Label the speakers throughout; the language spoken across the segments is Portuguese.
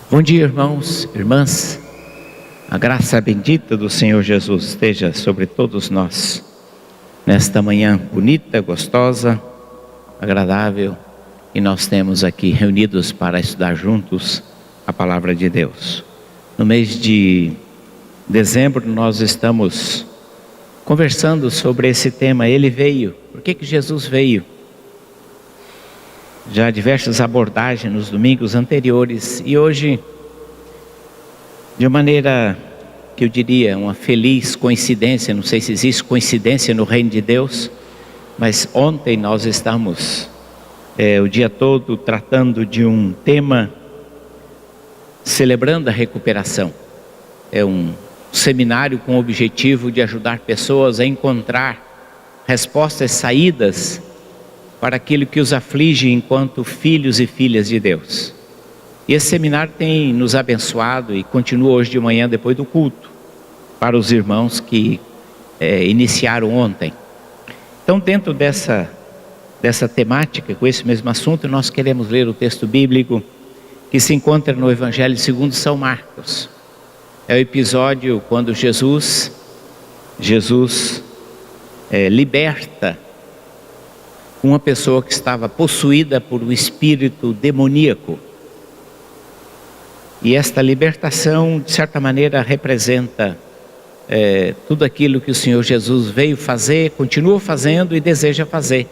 Speaker 1: Bom dia, irmãos, irmãs. A graça bendita do Senhor Jesus esteja sobre todos nós, nesta manhã bonita, gostosa, agradável, e nós temos aqui reunidos para estudar juntos a palavra de Deus. No mês de dezembro nós estamos conversando sobre esse tema. Ele veio. Por que Jesus veio? Já diversas abordagens nos domingos anteriores, e hoje, de maneira que eu diria uma feliz coincidência, não sei se existe coincidência no reino de Deus, mas ontem nós estamos o dia todo tratando de um tema, celebrando a recuperação. É um seminário com o objetivo de ajudar pessoas a encontrar respostas, saídas para aquilo que os aflige enquanto filhos e filhas de Deus. E esse seminário tem nos abençoado e continua hoje de manhã depois do culto, para os irmãos que iniciaram ontem. Então, dentro dessa temática, com esse mesmo assunto, nós queremos ler o texto bíblico que se encontra no Evangelho segundo São Marcos. É o episódio quando Jesus liberta uma pessoa que estava possuída por um espírito demoníaco. E esta libertação, de certa maneira, representa tudo aquilo que o Senhor Jesus veio fazer, continua fazendo e deseja fazer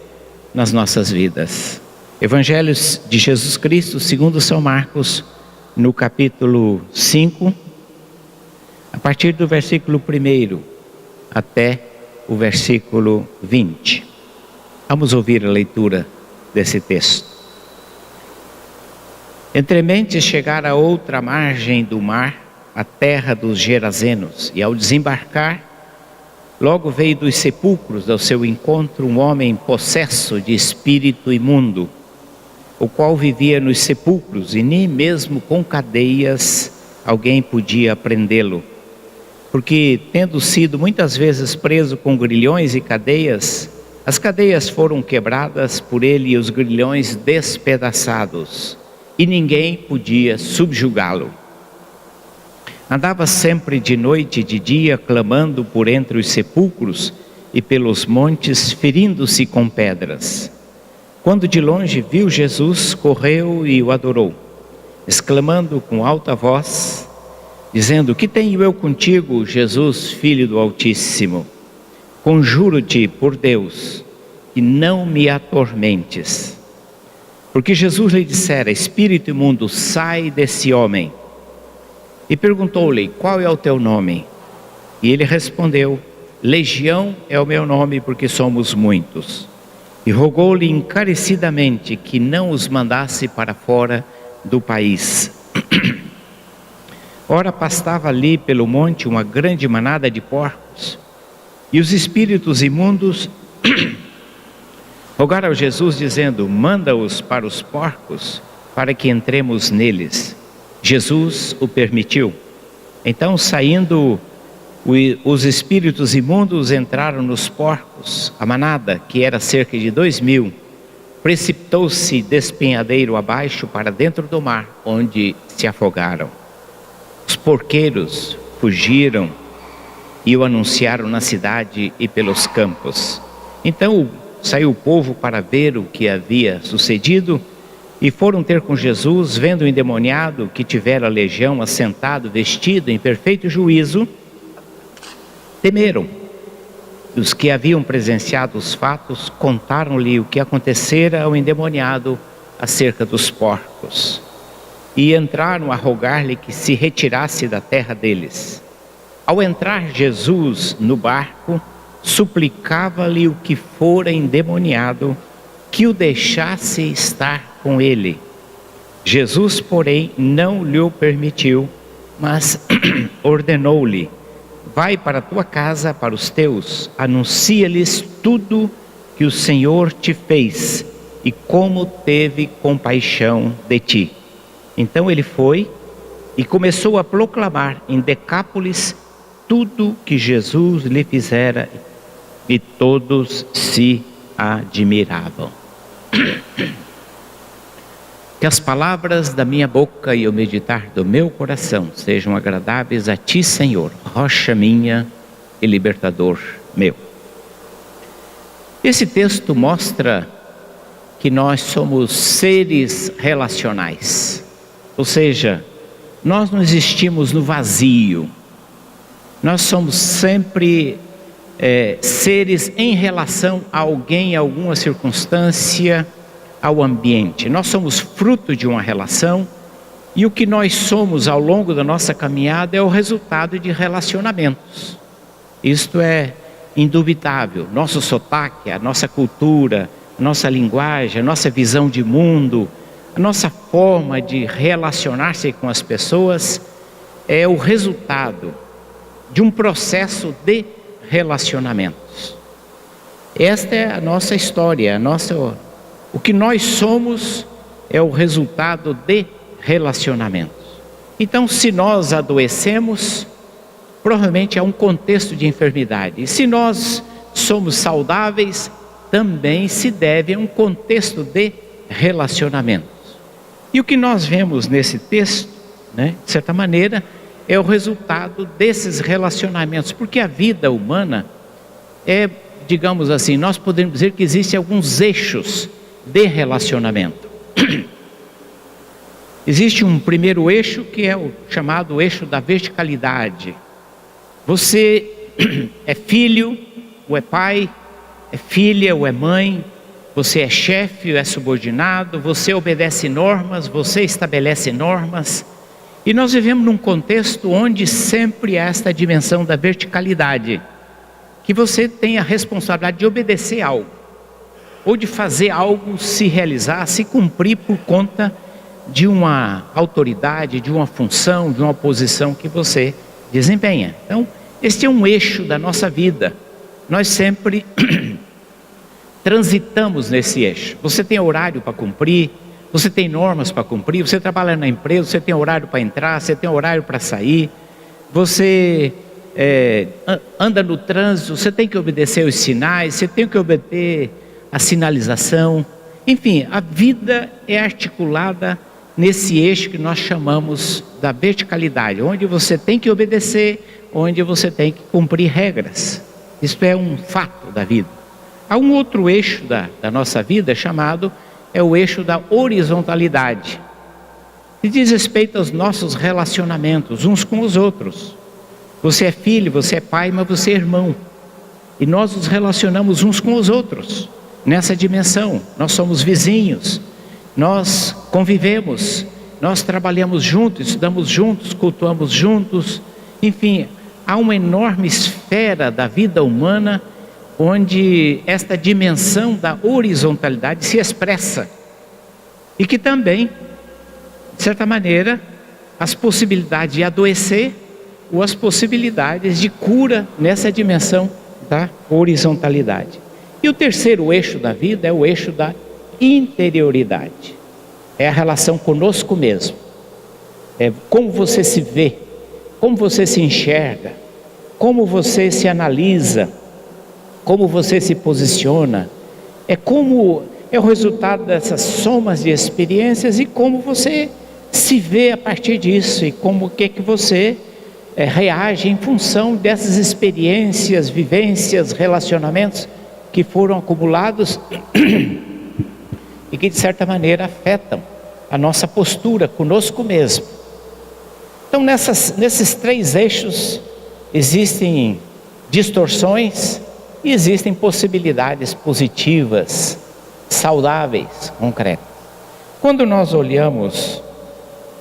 Speaker 1: nas nossas vidas. Evangelhos de Jesus Cristo, segundo São Marcos, no capítulo 5, a partir do versículo 1 até o versículo 20. Vamos ouvir a leitura desse texto. Entrementes chegar a outra margem do mar, a terra dos Gerazenos, e ao desembarcar, logo veio dos sepulcros ao seu encontro um homem possesso de espírito imundo, o qual vivia nos sepulcros, e nem mesmo com cadeias alguém podia prendê-lo, porque tendo sido muitas vezes preso com grilhões e cadeias, as cadeias foram quebradas por ele e os grilhões despedaçados, e ninguém podia subjugá-lo. Andava sempre de noite e de dia, clamando por entre os sepulcros e pelos montes, ferindo-se com pedras. Quando de longe viu Jesus, correu e o adorou, exclamando com alta voz, dizendo: Que tenho eu contigo, Jesus, Filho do Altíssimo? Conjuro-te por Deus, que não me atormentes. Porque Jesus lhe dissera: Espírito imundo, sai desse homem. E perguntou-lhe: Qual é o teu nome? E ele respondeu: Legião é o meu nome, porque somos muitos. E rogou-lhe encarecidamente que não os mandasse para fora do país. Ora, pastava ali pelo monte uma grande manada de porcos, e os espíritos imundos rogaram a Jesus, dizendo: Manda-os para os porcos, para que entremos neles. Jesus o permitiu. Então, saindo os espíritos imundos, entraram nos porcos. A manada, que era cerca de 2.000, precipitou-se despenhadeiro abaixo para dentro do mar, onde se afogaram. Os porqueiros fugiram e o anunciaram na cidade e pelos campos. Então saiu o povo para ver o que havia sucedido, e foram ter com Jesus, vendo o endemoniado que tivera a legião assentado, vestido em perfeito juízo, temeram. Os que haviam presenciado os fatos contaram-lhe o que acontecera ao endemoniado acerca dos porcos, e entraram a rogar-lhe que se retirasse da terra deles. Ao entrar Jesus no barco, suplicava-lhe o que fora endemoniado que o deixasse estar com ele. Jesus, porém, não lhe permitiu, mas ordenou-lhe: Vai para a tua casa, para os teus, anuncia-lhes tudo que o Senhor te fez e como teve compaixão de ti. Então ele foi e começou a proclamar em Decápolis tudo que Jesus lhe fizera, e todos se admiravam. Que as palavras da minha boca e o meditar do meu coração sejam agradáveis a Ti, Senhor, rocha minha e libertador meu. Esse texto mostra que nós somos seres relacionais, ou seja, nós não existimos no vazio, nós somos sempre seres em relação a alguém, a alguma circunstância, ao ambiente. Nós somos fruto de uma relação, e o que nós somos ao longo da nossa caminhada é o resultado de relacionamentos. Isto é indubitável. Nosso sotaque, a nossa cultura, a nossa linguagem, a nossa visão de mundo, a nossa forma de relacionar-se com as pessoas é o resultado de um processo de relacionamentos. Esta é a nossa história, o que nós somos é o resultado de relacionamentos. Então, se nós adoecemos, provavelmente há um contexto de enfermidade. E se nós somos saudáveis, também se deve a um contexto de relacionamentos. E o que nós vemos nesse texto, de certa maneira, é o resultado desses relacionamentos. Porque a vida humana é, digamos assim, nós podemos dizer que existem alguns eixos de relacionamento. Existe um primeiro eixo que é o chamado eixo da verticalidade. Você é filho, ou é pai, é filha, ou é mãe, você é chefe, ou é subordinado, você obedece normas, você estabelece normas. E nós vivemos num contexto onde sempre há esta dimensão da verticalidade, que você tem a responsabilidade de obedecer algo, ou de fazer algo se realizar, se cumprir por conta de uma autoridade, de uma função, de uma posição que você desempenha. Então, este é um eixo da nossa vida. Nós sempre transitamos nesse eixo. Você tem horário para cumprir, você tem normas para cumprir, você trabalha na empresa, você tem horário para entrar, você tem horário para sair, você anda no trânsito, você tem que obedecer os sinais, você tem que obedecer a sinalização. Enfim, a vida é articulada nesse eixo que nós chamamos da verticalidade, onde você tem que obedecer, onde você tem que cumprir regras. Isto é um fato da vida. Há um outro eixo da nossa vida chamado o eixo da horizontalidade, que diz respeito aos nossos relacionamentos uns com os outros. Você é filho, você é pai, mas você é irmão. E nós nos relacionamos uns com os outros nessa dimensão. Nós somos vizinhos, nós convivemos, nós trabalhamos juntos, estudamos juntos, cultuamos juntos. Enfim, há uma enorme esfera da vida humana onde esta dimensão da horizontalidade se expressa. E que também, de certa maneira, as possibilidades de adoecer ou as possibilidades de cura nessa dimensão da horizontalidade. E o terceiro eixo da vida é o eixo da interioridade. É a relação conosco mesmo. É como você se vê, como você se enxerga, como você se analisa, como você se posiciona. É o resultado dessas somas de experiências e como você se vê a partir disso e como que você reage em função dessas experiências, vivências, relacionamentos que foram acumulados e que de certa maneira afetam a nossa postura conosco mesmo. Então nesses três eixos existem distorções e existem possibilidades positivas, saudáveis, concretas. Quando nós olhamos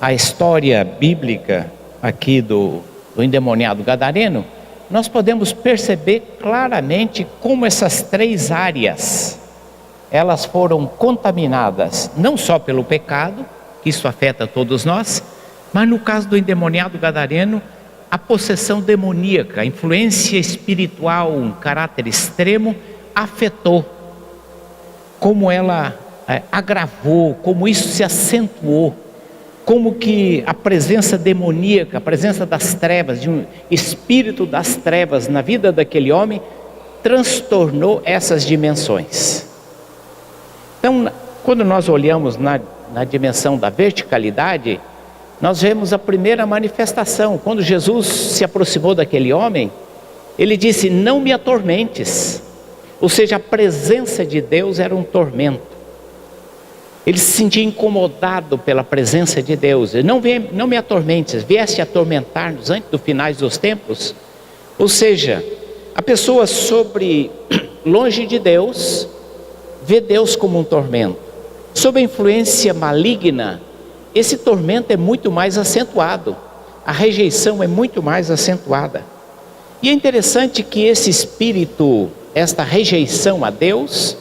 Speaker 1: a história bíblica aqui do endemoniado gadareno, nós podemos perceber claramente como essas três áreas, elas foram contaminadas, não só pelo pecado, que isso afeta todos nós, mas no caso do endemoniado gadareno, a possessão demoníaca, a influência espiritual, um caráter extremo, afetou, como ela agravou, como isso se acentuou, como que a presença demoníaca, a presença das trevas, de um espírito das trevas na vida daquele homem, transtornou essas dimensões. Então, quando nós olhamos na dimensão da verticalidade, nós vemos a primeira manifestação. Quando Jesus se aproximou daquele homem, ele disse: não me atormentes. Ou seja, a presença de Deus era um tormento. Ele se sentia incomodado pela presença de Deus. Não me atormentes, vieste atormentar-nos antes do finais dos tempos. Ou seja, a pessoa longe de Deus, vê Deus como um tormento. Sob a influência maligna, esse tormento é muito mais acentuado. A rejeição é muito mais acentuada. E é interessante que esse espírito, esta rejeição a Deus,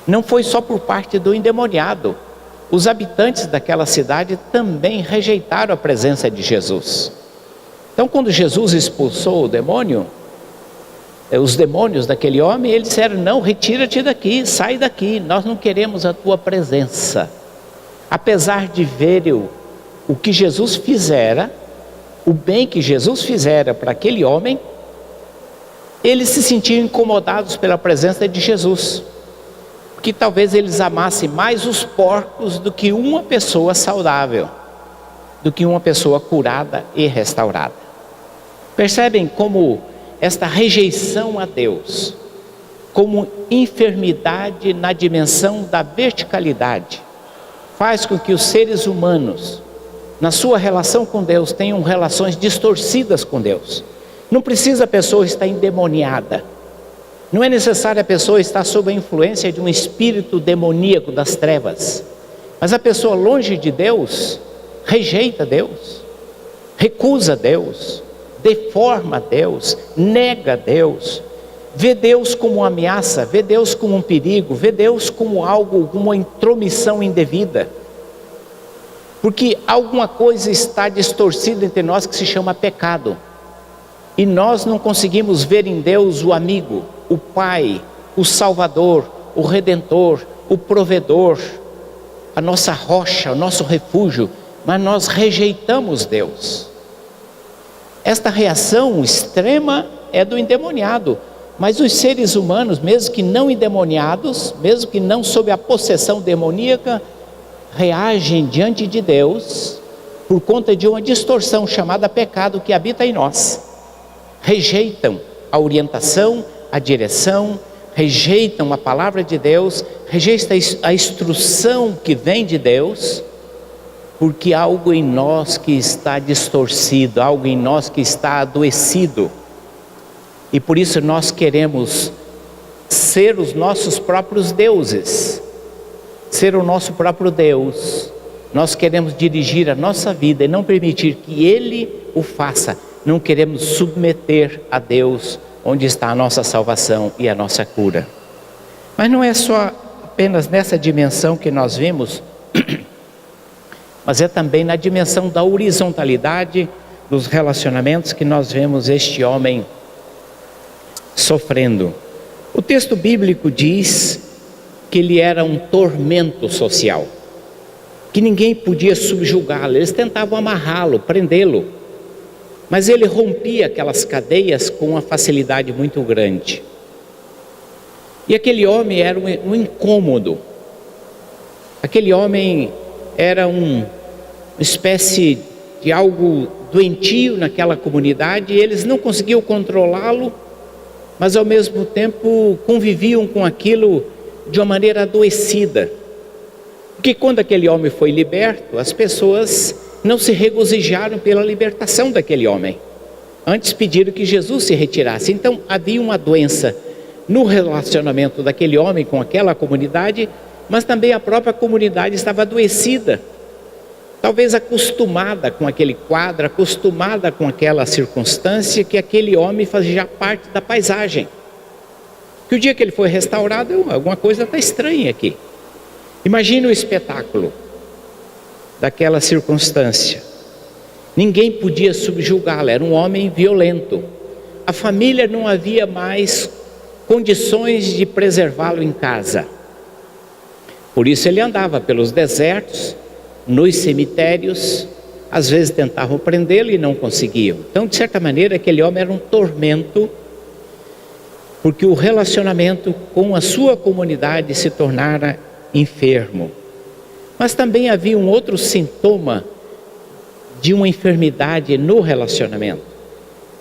Speaker 1: não foi só por parte do endemoniado. Os habitantes daquela cidade também rejeitaram a presença de Jesus. Então, quando Jesus expulsou o demônio, os demônios daquele homem, eles disseram: não, retira-te daqui, sai daqui, nós não queremos a tua presença. Apesar de verem o que Jesus fizera, o bem que Jesus fizera para aquele homem, eles se sentiam incomodados pela presença de Jesus. Porque talvez eles amassem mais os porcos do que uma pessoa saudável, do que uma pessoa curada e restaurada. Percebem como esta rejeição a Deus, como enfermidade na dimensão da verticalidade, faz com que os seres humanos, na sua relação com Deus, tenham relações distorcidas com Deus. Não precisa a pessoa estar endemoniada. Não é necessário a pessoa estar sob a influência de um espírito demoníaco das trevas. Mas a pessoa longe de Deus, rejeita Deus, recusa Deus, deforma Deus, nega Deus, vê Deus como uma ameaça, vê Deus como um perigo, vê Deus como algo, como uma intromissão indevida. Porque alguma coisa está distorcida entre nós que se chama pecado. E nós não conseguimos ver em Deus o amigo, o Pai, o Salvador, o Redentor, o Provedor, a nossa rocha, o nosso refúgio, mas nós rejeitamos Deus. Esta reação extrema é do endemoniado, mas os seres humanos, mesmo que não endemoniados, mesmo que não sob a possessão demoníaca, reagem diante de Deus por conta de uma distorção chamada pecado que habita em nós. Rejeitam a orientação, a direção, rejeitam a palavra de Deus, rejeitam a instrução que vem de Deus, porque há algo em nós que está distorcido, algo em nós que está adoecido, e por isso nós queremos ser os nossos próprios deuses, ser o nosso próprio Deus. Nós queremos dirigir a nossa vida e não permitir que Ele o faça. Não queremos submeter a Deus onde está a nossa salvação e a nossa cura. Mas não é só apenas nessa dimensão que nós vimos, mas é também na dimensão da horizontalidade dos relacionamentos que nós vemos este homem sofrendo. O texto bíblico diz que ele era um tormento social, que ninguém podia subjugá-lo. Eles tentavam amarrá-lo, prendê-lo, mas ele rompia aquelas cadeias com uma facilidade muito grande. E aquele homem era um incômodo. Aquele homem era uma espécie de algo doentio naquela comunidade, e eles não conseguiam controlá-lo, mas ao mesmo tempo conviviam com aquilo de uma maneira adoecida. Porque quando aquele homem foi liberto, as pessoas não se regozijaram pela libertação daquele homem. Antes pediram que Jesus se retirasse. Então havia uma doença no relacionamento daquele homem com aquela comunidade, mas também a própria comunidade estava adoecida. Talvez acostumada com aquele quadro, acostumada com aquela circunstância, que aquele homem fazia parte da paisagem. Que o dia que ele foi restaurado, alguma coisa está estranha aqui. Imagine o espetáculo daquela circunstância. Ninguém podia subjugá-lo, era um homem violento. A família não havia mais condições de preservá-lo em casa. Por isso ele andava pelos desertos, nos cemitérios, às vezes tentavam prendê-lo e não conseguiam. Então, de certa maneira, aquele homem era um tormento, porque o relacionamento com a sua comunidade se tornara enfermo. Mas também havia um outro sintoma de uma enfermidade no relacionamento.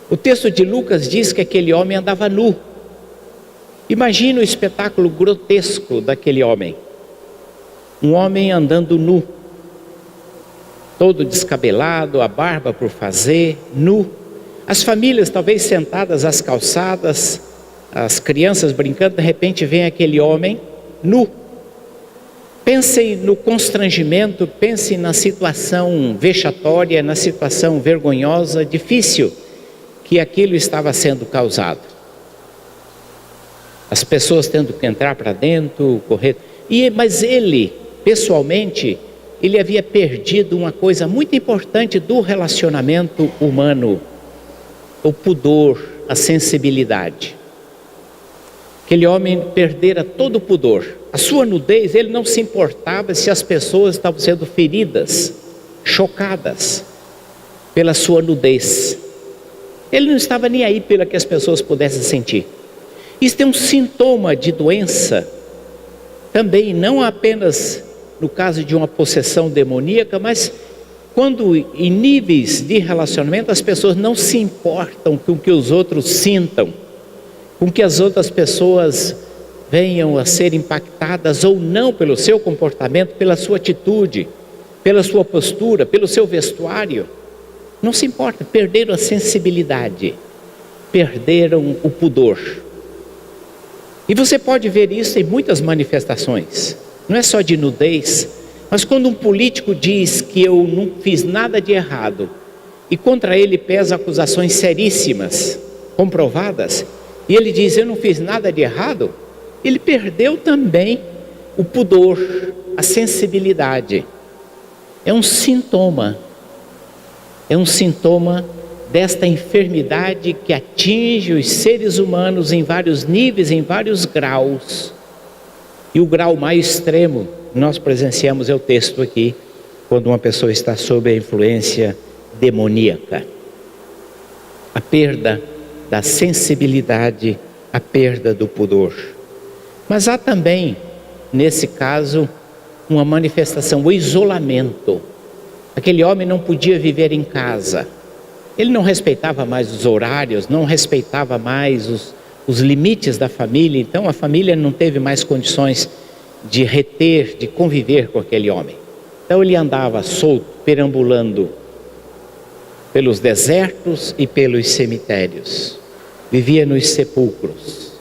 Speaker 1: O texto de Lucas diz que aquele homem andava nu. Imagina o espetáculo grotesco daquele homem. Um homem andando nu, todo descabelado, a barba por fazer, nu. As famílias talvez sentadas às calçadas, as crianças brincando, de repente vem aquele homem nu. Pensem no constrangimento, pensem na situação vexatória, na situação vergonhosa, difícil que aquilo estava sendo causado. As pessoas tendo que entrar para dentro, correr. Mas ele, pessoalmente, ele havia perdido uma coisa muito importante do relacionamento humano: o pudor, a sensibilidade. Aquele homem perdera todo o pudor. A sua nudez, ele não se importava se as pessoas estavam sendo feridas, chocadas pela sua nudez. Ele não estava nem aí pela que as pessoas pudessem sentir. Isso é um sintoma de doença, também não apenas no caso de uma possessão demoníaca, mas quando em níveis de relacionamento as pessoas não se importam com o que os outros sintam, com que as outras pessoas venham a ser impactadas ou não pelo seu comportamento, pela sua atitude, pela sua postura, pelo seu vestuário. Não se importa, perderam a sensibilidade, perderam o pudor. E você pode ver isso em muitas manifestações, não é só de nudez, mas quando um político diz que eu não fiz nada de errado, e contra ele pesam acusações seríssimas, comprovadas, e ele diz, eu não fiz nada de errado, ele perdeu também o pudor, a sensibilidade. É um sintoma desta enfermidade que atinge os seres humanos em vários níveis, em vários graus. E o grau mais extremo, nós presenciamos, é o texto aqui, quando uma pessoa está sob a influência demoníaca. A perda da sensibilidade, a perda do pudor. Mas há também, nesse caso, uma manifestação, o isolamento. Aquele homem não podia viver em casa. Ele não respeitava mais os horários, não respeitava mais os limites da família. Então a família não teve mais condições de reter, de conviver com aquele homem. Então ele andava solto, perambulando pelos desertos e pelos cemitérios. Vivia nos sepulcros.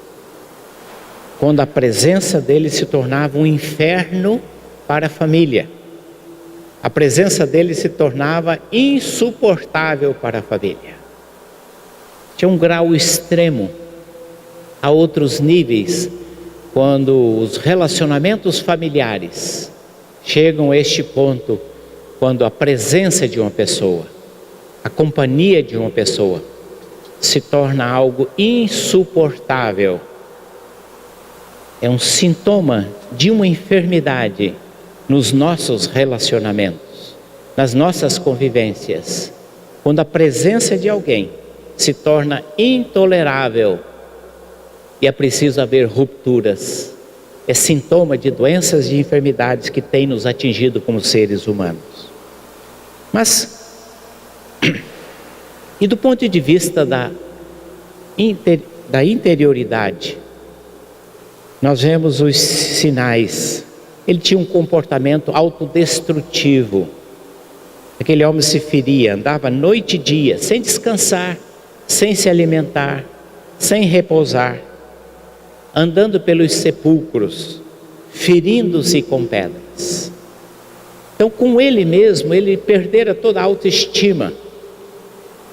Speaker 1: Quando a presença dele se tornava um inferno para a família. A presença dele se tornava insuportável para a família. Tinha um grau extremo. Há outros níveis, quando os relacionamentos familiares chegam a este ponto, quando a presença de uma pessoa, a companhia de uma pessoa, se torna algo insuportável. É um sintoma de uma enfermidade nos nossos relacionamentos, nas nossas convivências. Quando a presença de alguém se torna intolerável e é preciso haver rupturas. É sintoma de doenças e enfermidades que têm nos atingido como seres humanos. Mas, e do ponto de vista da interioridade, nós vemos os sinais. Ele tinha um comportamento autodestrutivo. Aquele homem se feria, andava noite e dia, sem descansar, sem se alimentar, sem repousar, andando pelos sepulcros, ferindo-se com pedras. Então, com ele mesmo, ele perdera toda a autoestima.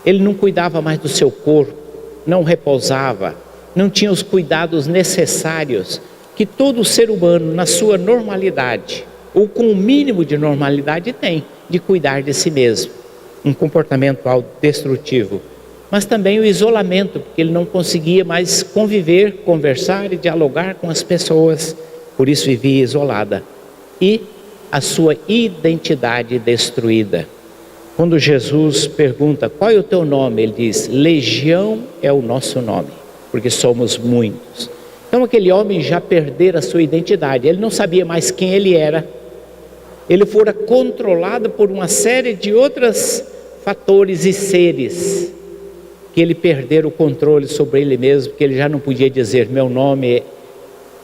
Speaker 1: Ele não cuidava mais do seu corpo, não repousava, não tinha os cuidados necessários que todo ser humano, na sua normalidade, ou com o mínimo de normalidade, tem de cuidar de si mesmo. Um comportamento autodestrutivo. Mas também o isolamento, porque ele não conseguia mais conviver, conversar e dialogar com as pessoas, por isso vivia isolada. E a sua identidade destruída. Quando Jesus pergunta, qual é o teu nome? Ele diz, Legião é o nosso nome, porque somos muitos. Então aquele homem já perdera a sua identidade, ele não sabia mais quem ele era, ele fora controlado por uma série de outros fatores e seres, que ele perdera o controle sobre ele mesmo, que ele já não podia dizer: meu nome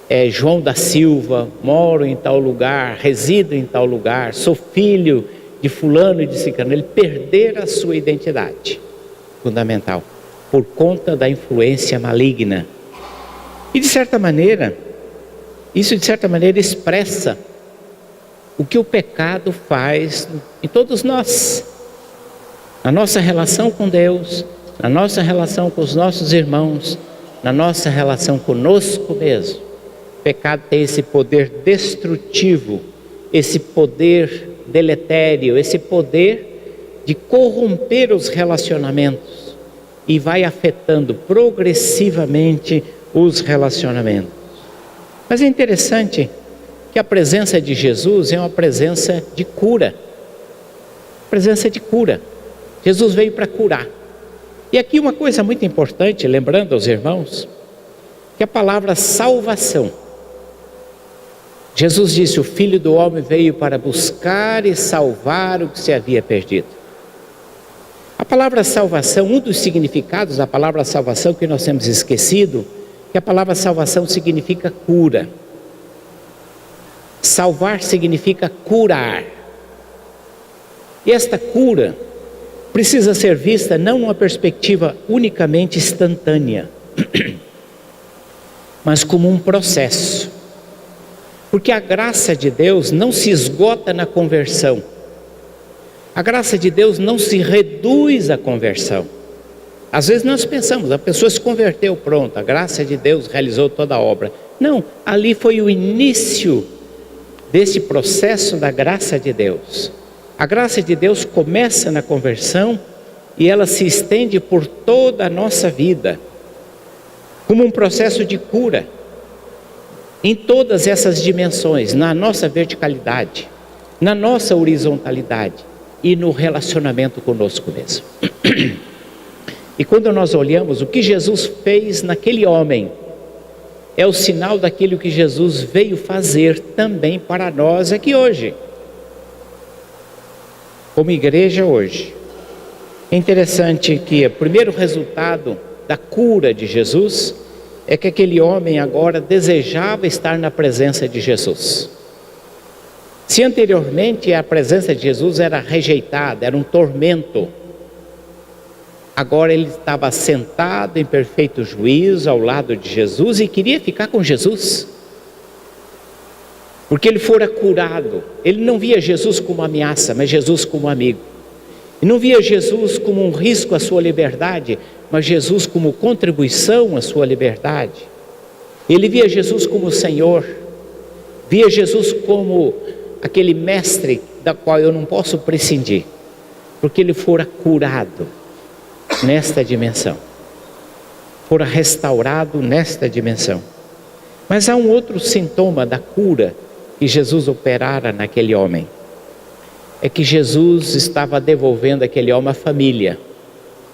Speaker 1: é João da Silva, moro em tal lugar, resido em tal lugar, sou filho de fulano e de ciclano. Ele perdera a sua identidade fundamental, por conta da influência maligna. E de certa maneira, isso expressa o que o pecado faz em todos nós, na nossa relação com Deus, na nossa relação com os nossos irmãos, na nossa relação conosco mesmo. O pecado tem esse poder destrutivo, esse poder deletério, esse poder de corromper os relacionamentos, e vai afetando progressivamente os relacionamentos. Mas é interessante que a presença de Jesus é uma presença de cura. Presença de cura. Jesus veio para curar. E aqui uma coisa muito importante, lembrando aos irmãos, que a palavra salvação. Jesus disse: o Filho do Homem veio para buscar e salvar o que se havia perdido. A palavra salvação, um dos significados da palavra salvação que nós temos esquecido, que a palavra salvação significa cura. Salvar significa curar. E esta cura precisa ser vista não numa perspectiva unicamente instantânea, mas como um processo. Porque a graça de Deus não se esgota na conversão. A graça de Deus não se reduz à conversão. Às vezes nós pensamos: a pessoa se converteu, pronto, a graça de Deus realizou toda a obra. Não, ali foi o início desse processo da graça de Deus. A graça de Deus começa na conversão e ela se estende por toda a nossa vida, como um processo de cura, em todas essas dimensões, na nossa verticalidade, na nossa horizontalidade e no relacionamento conosco mesmo. E quando nós olhamos o que Jesus fez naquele homem, é o sinal daquilo que Jesus veio fazer também para nós aqui hoje, como igreja hoje. É interessante que o primeiro resultado da cura de Jesus é que aquele homem agora desejava estar na presença de Jesus. Se anteriormente a presença de Jesus era rejeitada, era um tormento, agora ele estava sentado em perfeito juízo ao lado de Jesus e queria ficar com Jesus, porque ele fora curado. Ele não via Jesus como ameaça, mas Jesus como amigo. E não via Jesus como um risco à sua liberdade, mas Jesus como contribuição à sua liberdade. Ele via Jesus como Senhor, via Jesus como aquele mestre da qual eu não posso prescindir, porque ele fora curado nesta dimensão, fora restaurado nesta dimensão. Mas há um outro sintoma da cura que Jesus operara naquele homem, é que Jesus estava devolvendo aquele homem à família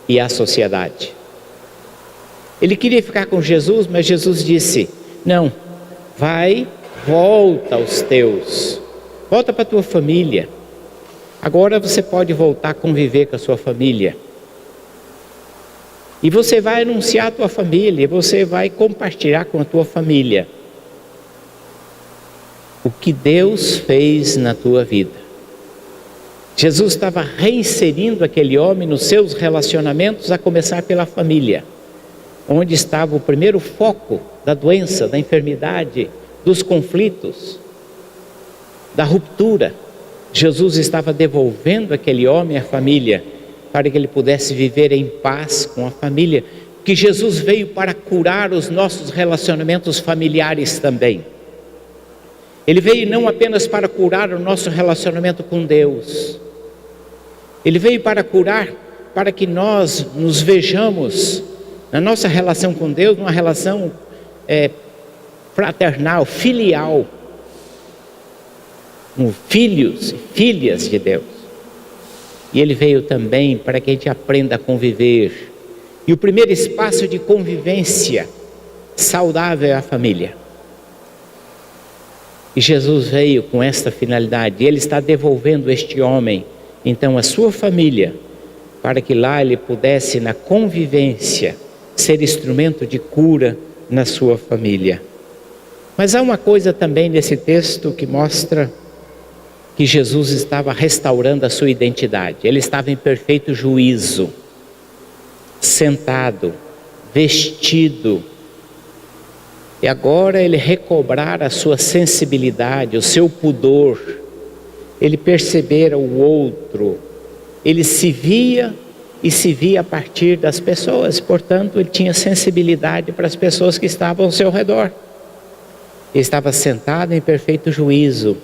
Speaker 1: e à sociedade. Ele queria ficar com Jesus, mas Jesus disse: não, vai, volta aos teus, volta para a tua família, agora você pode voltar a conviver com a sua família, e você vai anunciar a tua família, você vai compartilhar com a tua família o que Deus fez na tua vida. Jesus estava reinserindo aquele homem nos seus relacionamentos, a começar pela família, onde estava o primeiro foco da doença, da enfermidade, dos conflitos, da ruptura. Jesus estava devolvendo aquele homem à família, para que ele pudesse viver em paz com a família, que Jesus veio para curar os nossos relacionamentos familiares também. Ele veio não apenas para curar o nosso relacionamento com Deus, ele veio para curar, para que nós nos vejamos na nossa relação com Deus, numa relação fraternal, filial, como filhos e filhas de Deus. E ele veio também para que a gente aprenda a conviver. E o primeiro espaço de convivência saudável é a família. E Jesus veio com esta finalidade. Ele está devolvendo este homem, então, a sua família, para que lá ele pudesse, na convivência, ser instrumento de cura na sua família. Mas há uma coisa também nesse texto que mostra que Jesus estava restaurando a sua identidade. Ele estava em perfeito juízo, sentado, vestido. E agora ele recobrar a sua sensibilidade, o seu pudor. Ele percebera o outro. Ele se via e se via a partir das pessoas. Portanto, ele tinha sensibilidade para as pessoas que estavam ao seu redor. Ele estava sentado em perfeito juízo.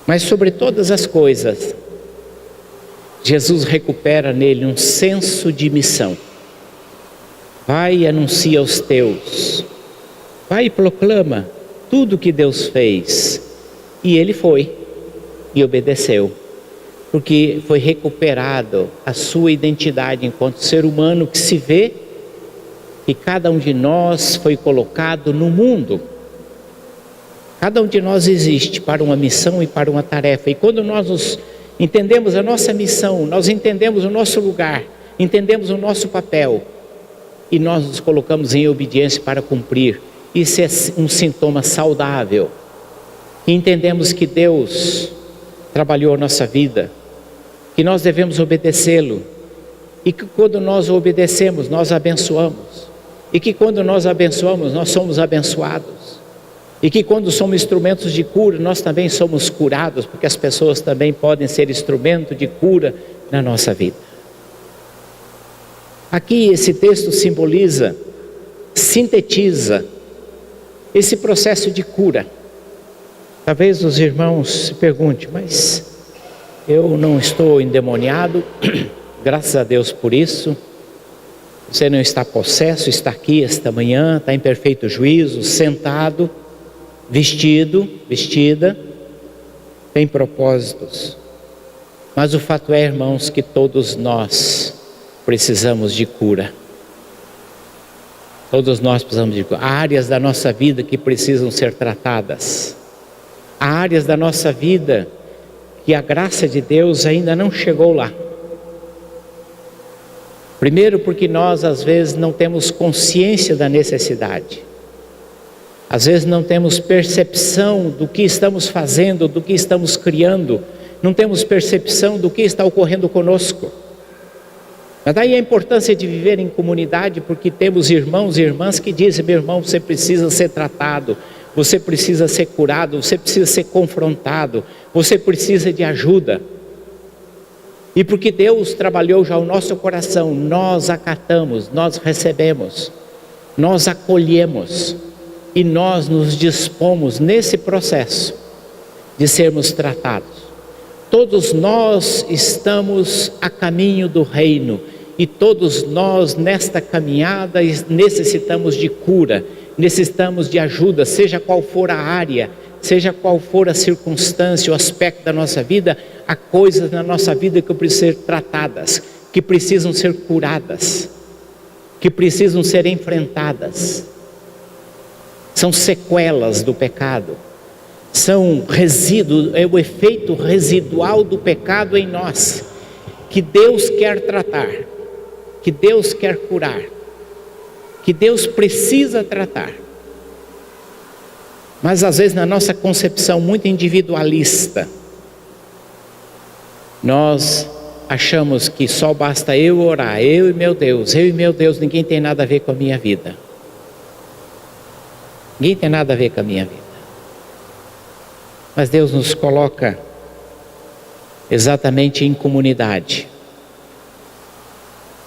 Speaker 1: Mas sobre todas as coisas, Jesus recupera nele um senso de missão. Vai e anuncia aos teus. Vai e proclama tudo que Deus fez. E ele foi e obedeceu. Porque foi recuperado a sua identidade enquanto ser humano que se vê que cada um de nós foi colocado no mundo. Cada um de nós existe para uma missão e para uma tarefa. E quando nós entendemos a nossa missão, nós entendemos o nosso lugar, entendemos o nosso papel, e nós nos colocamos em obediência para cumprir, isso é um sintoma saudável. E entendemos que Deus trabalhou a nossa vida, que nós devemos obedecê-lo, e que quando nós obedecemos, nós abençoamos, e que quando nós abençoamos, nós somos abençoados. E que quando somos instrumentos de cura, nós também somos curados, porque as pessoas também podem ser instrumento de cura na nossa vida. Aqui esse texto simboliza, sintetiza esse processo de cura. Talvez os irmãos se perguntem, mas eu não estou endemoniado, graças a Deus por isso. Você não está possesso, está aqui esta manhã, está em perfeito juízo, sentado, vestido, vestida, tem propósitos. Mas o fato é, irmãos, que todos nós precisamos de cura. Todos nós precisamos de cura. Há áreas da nossa vida que precisam ser tratadas. Há áreas da nossa vida que a graça de Deus ainda não chegou lá. Primeiro porque nós às vezes não temos consciência da necessidade. Às vezes não temos percepção do que estamos fazendo, do que estamos criando. Não temos percepção do que está ocorrendo conosco. Mas daí a importância de viver em comunidade, porque temos irmãos e irmãs que dizem, meu irmão, você precisa ser tratado, você precisa ser curado, você precisa ser confrontado, você precisa de ajuda. E porque Deus trabalhou já o nosso coração, nós acatamos, nós recebemos, nós acolhemos. E nós nos dispomos nesse processo de sermos tratados. Todos nós estamos a caminho do reino. E todos nós nesta caminhada necessitamos de cura. Necessitamos de ajuda, seja qual for a área, seja qual for a circunstância, o aspecto da nossa vida. Há coisas na nossa vida que precisam ser tratadas, que precisam ser curadas, que precisam ser enfrentadas. São sequelas do pecado, são resíduos, é o efeito residual do pecado em nós, que Deus quer tratar, que Deus quer curar, que Deus precisa tratar. Mas às vezes na nossa concepção muito individualista, nós achamos que só basta eu orar, eu e meu Deus, ninguém tem nada a ver com a minha vida. Ninguém tem nada a ver com a minha vida. Mas Deus nos coloca exatamente em comunidade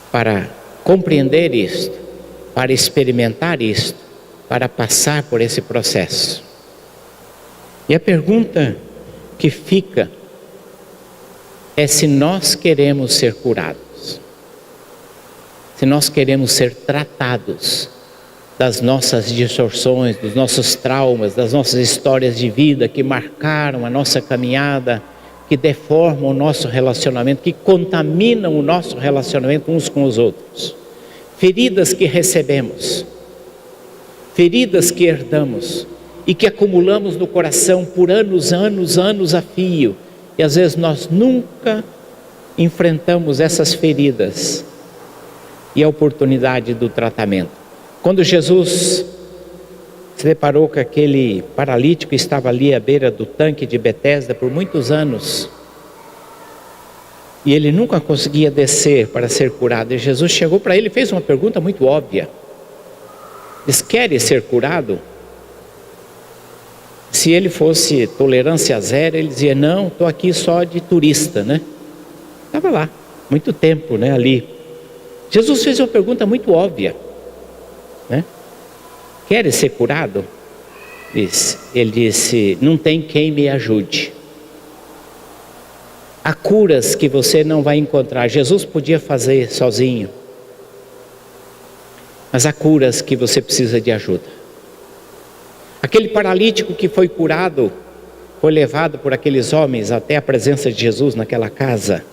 Speaker 1: para compreender isto, para experimentar isto, para passar por esse processo. E a pergunta que fica é se nós queremos ser curados, se nós queremos ser tratados das nossas distorções, dos nossos traumas, das nossas histórias de vida que marcaram a nossa caminhada, que deformam o nosso relacionamento, que contaminam o nosso relacionamento uns com os outros. Feridas que recebemos, feridas que herdamos, e que acumulamos no coração por anos a fio, e às vezes nós nunca enfrentamos essas feridas e a oportunidade do tratamento. Quando Jesus se deparou com aquele paralítico que estava ali à beira do tanque de Betesda por muitos anos, e ele nunca conseguia descer para ser curado, e Jesus chegou para ele e fez uma pergunta muito óbvia: diz: quer ser curado? Se ele fosse tolerância zero, ele dizia: não, estou aqui só de turista, né? Estava lá, muito tempo, né, ali. Jesus fez uma pergunta muito óbvia, né? Quer ser curado? Ele disse: não tem quem me ajude. Há curas que você não vai encontrar. Jesus podia fazer sozinho, mas há curas que você precisa de ajuda. Aquele paralítico que foi curado, foi levado por aqueles homens até a presença de Jesus naquela casa.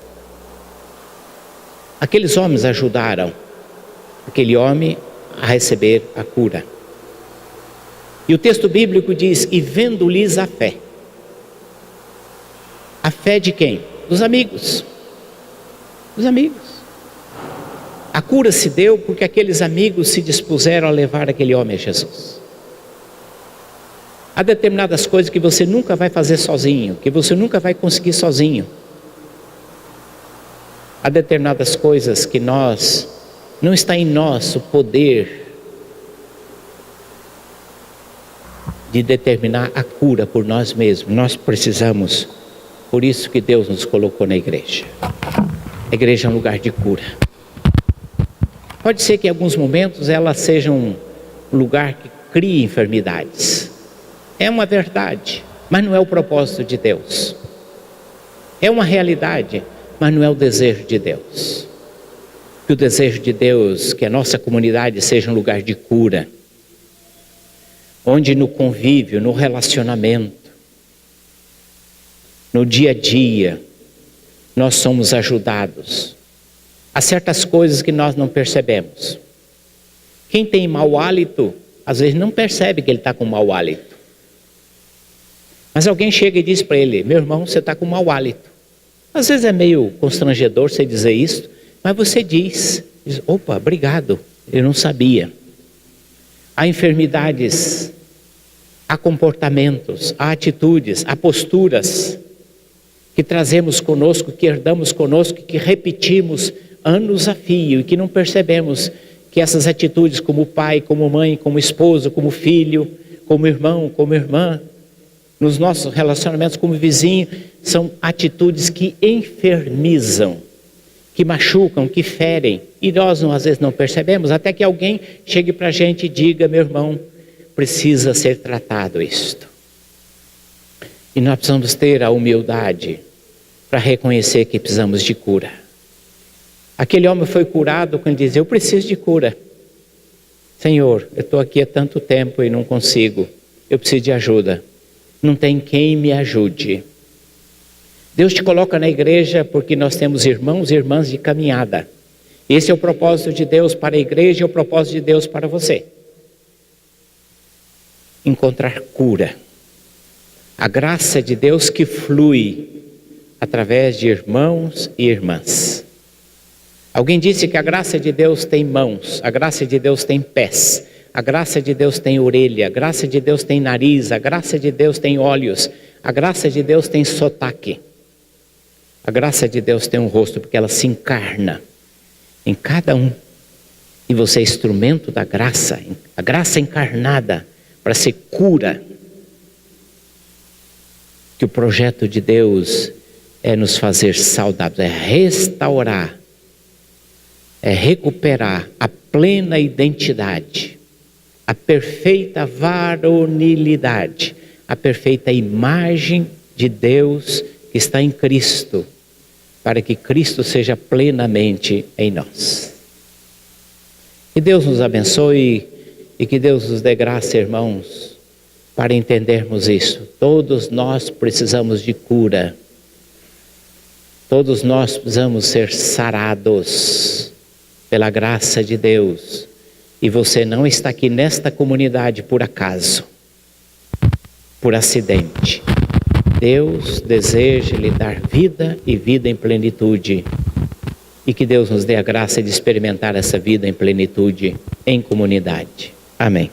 Speaker 1: Aqueles homens ajudaram aquele homem a receber a cura. E o texto bíblico diz: e vendo-lhes a fé. A fé de quem? Dos amigos. Dos amigos. A cura se deu porque aqueles amigos se dispuseram a levar aquele homem a Jesus. Há determinadas coisas que você nunca vai fazer sozinho, que você nunca vai conseguir sozinho. Há determinadas coisas que não está em nós o poder de determinar a cura por nós mesmos. Nós precisamos, por isso que Deus nos colocou na igreja. A igreja é um lugar de cura. Pode ser que em alguns momentos ela seja um lugar que crie enfermidades. É uma verdade, mas não é o propósito de Deus. É uma realidade, mas não é o desejo de Deus. Que o desejo de Deus, que a nossa comunidade seja um lugar de cura, onde no convívio, no relacionamento, no dia a dia, nós somos ajudados. Há certas coisas que nós não percebemos. Quem tem mau hálito, às vezes não percebe que ele está com mau hálito. Mas alguém chega e diz para ele: meu irmão, você está com mau hálito. Às vezes é meio constrangedor você dizer isso, mas você diz: opa, obrigado, eu não sabia. Há enfermidades, há comportamentos, há atitudes, há posturas que trazemos conosco, que herdamos conosco, que repetimos anos a fio e que não percebemos que essas atitudes, como pai, como mãe, como esposo, como filho, como irmão, como irmã, nos nossos relacionamentos como vizinho, são atitudes que enfermizam, que machucam, que ferem, e nós às vezes não percebemos, até que alguém chegue para a gente e diga: meu irmão, precisa ser tratado isto. E nós precisamos ter a humildade para reconhecer que precisamos de cura. Aquele homem foi curado quando ele dizia: eu preciso de cura. Senhor, eu estou aqui há tanto tempo e não consigo, eu preciso de ajuda. Não tem quem me ajude. Deus te coloca na igreja porque nós temos irmãos e irmãs de caminhada. Esse é o propósito de Deus para a igreja e o propósito de Deus para você. Encontrar cura. A graça de Deus que flui através de irmãos e irmãs. Alguém disse que a graça de Deus tem mãos, a graça de Deus tem pés. A graça de Deus tem orelha, a graça de Deus tem nariz, a graça de Deus tem olhos, a graça de Deus tem sotaque. A graça de Deus tem um rosto, porque ela se encarna em cada um. E você é instrumento da graça, a graça encarnada para ser cura. Que o projeto de Deus é nos fazer saudáveis, é restaurar, é recuperar a plena identidade, a perfeita varonilidade, a perfeita imagem de Deus que está em Cristo, para que Cristo seja plenamente em nós. Que Deus nos abençoe e que Deus nos dê graça, irmãos, para entendermos isso. Todos nós precisamos de cura. Todos nós precisamos ser sarados pela graça de Deus. E você não está aqui nesta comunidade por acaso. por acidente. Deus deseja lhe dar vida e vida em plenitude. E que Deus nos dê a graça de experimentar essa vida em plenitude em comunidade. Amém.